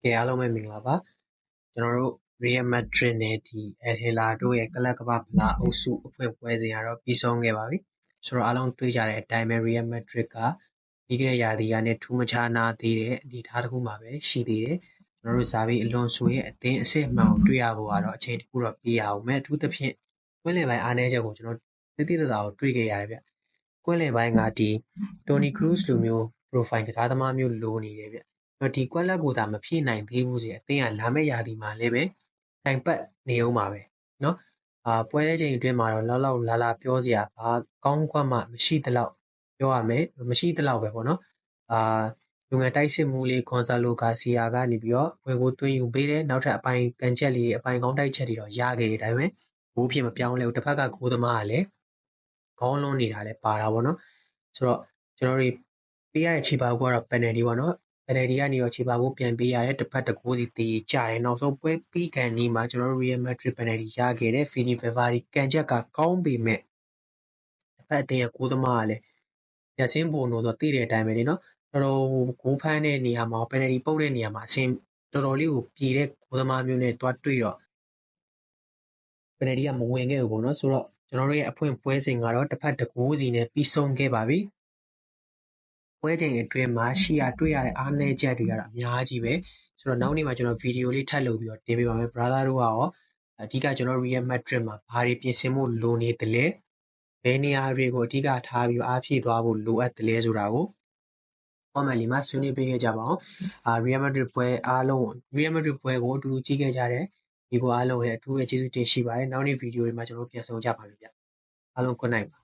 ကဲအားလုံးပဲမင်္ဂလာပါကျွန်တော်တို့ Real Madrid နဲ့ဒီ El Hilal တို့ရဲ့ကလပ်ကမ္ဘာဖလားအုပ်စုအဖွင့်ပွဲစဉ်ကတော့ပြီးဆုံးခဲ့ပါပြီဆိုတော့အားလုံးတွေးကြတဲ့အတိုင်းပဲ Real Madrid ကပြီးခဲ့တဲ့ရာသီကနေထူးမခြားနာသေးတဲ့အနေအထားတစ်ခုမှပဲရှိသေးတယ်ကျွန်တော်တို့ဇာဗီအလွန်ဆိုရဲ့အသင်းအစစ်အမှန်ကိုတွေ့ရဖို့ကတော့အချိန်တစ်ခုတော့ပြီးရအောင်မယ်အထူးသဖြင့်ကွင်းလယ်ပိုင်းအားနည်းချက်ကိုကျွန်တော်သိသိသာသာကိုတွေ့ခဲ့ရတယ်ဗျကွင်းလယ်ပိုင်းကဒီ Toni Kroos လိုမျိုး profile ကစားသမားမျိုးလိုနေတယ်ဗျဒီကွက်လက်ကိုသာမဖြည့်နိုင်သေးဘူးစီအသင်းကလာမယ့်ရာသီမှာလည်းပဲတိုင်ပတ်နေအောင်ပါပဲเนาะပွဲချိန်အတွင်းမှာတော့လောက်လာပြောစရာဘာကောင်းကွက်မှမရှိသလောက်ပြောရမယ်မရှိသလောက်ပဲပေါ့နော်လူငယ်တိုက်စစ်မှုလေးကွန်ဆာလိုဂါစီယာကနေပြီးတော့ဝင်ကိုသွင်းယူပေးတယ်နောက်ထပ်အပိုင်းကန်ချက်လေးအပိုင်းကောင်းတိုက်ချက်တွေတော့ရခဲ့တယ်ဒါပေမဲ့ဘိုးဖြစ်မပြောင်းလဲဘူးတစ်ဖက်ကဂိုးသမားကလည်းခေါင်းလုံးနေတာလည်းပါတာပေါ့နော်ဆိုတော့ကျွန်တော်တို့ပေးရတဲ့ခြေပါကူကတော့ penalty ပေါ့နော်penalty ကနေရောခြေပါဖို့ပြန်ပေးရတယ်တစ်ဖက်တစ်ကိုးစီတေးကြတယ်နောက်ဆုံးပွဲပြီးကန်ဒီမှာကျွန်တော်တို့ Real Madrid penalty ရခဲ့တယ် Fini Valverde ကန်ချက်ကကောင်းပေမဲ့တစ်ဖက်အသင်းရဲ့ကိုးသမားကလည်းရစင်းပုံလို့ဆိုသိတဲ့အတိုင်းပဲလေနော်တော်တော်ဂိုးဖမ်းတဲ့နေရာမှာ penalty ပုတ်တဲ့နေရာမှာအဆင်တော်တော်လေးကိုပြည်တဲ့ကိုးသမားမျိုးနဲ့တွားတွေ့တော့ penalty ကမဝင်ခဲ့ဘူးပေါ့နော်ဆိုတော့ကျွန်တော်တို့ရဲ့အဖွင့်ပွဲစဉ်ကတော့တစ်ဖက်တစ်ကိုးစီနဲ့ပြီးဆုံးခဲ့ပါပြီပွဲချိန်အတွင်းမှာရှီယာတွေ့ရတဲ့အားနည်းချက်တွေကတော့အများကြီးပဲဆိုတော့နောက်နေ့မှာကျွန်တော်ဗီဒီယိုလေးထပ်လုပ်ပြီးတော့တင်ပေးပါမယ် brother တို့ကရောအဓိကကျွန်တော် Real Madrid မှာဘာတွေပြင်ဆင်ဖို့လိုနေတယ်လဲဘယ်နေရာတွေကိုအဓိကထားပြီးအားဖြည့်သွားဖို့လိုအပ်တယ်လဲဆိုတာကို comment လေးမှာဆွေးနွေးပေးခဲ့ကြပါအောင်Real Madrid ပွဲအားလုံး Real Madrid ပွဲကိုအတူတူကြည့်ခဲ့ကြတဲ့ဒီကိုအားလုံးရဲ့အထူးပဲကျေးဇူးတင်ရှိပါတယ်နောက်နေ့ဗီဒီယိုတွေမှာကျွန်တော်ပြန်ဆုံကြပါမယ်ဗျအားလုံး good night ပါ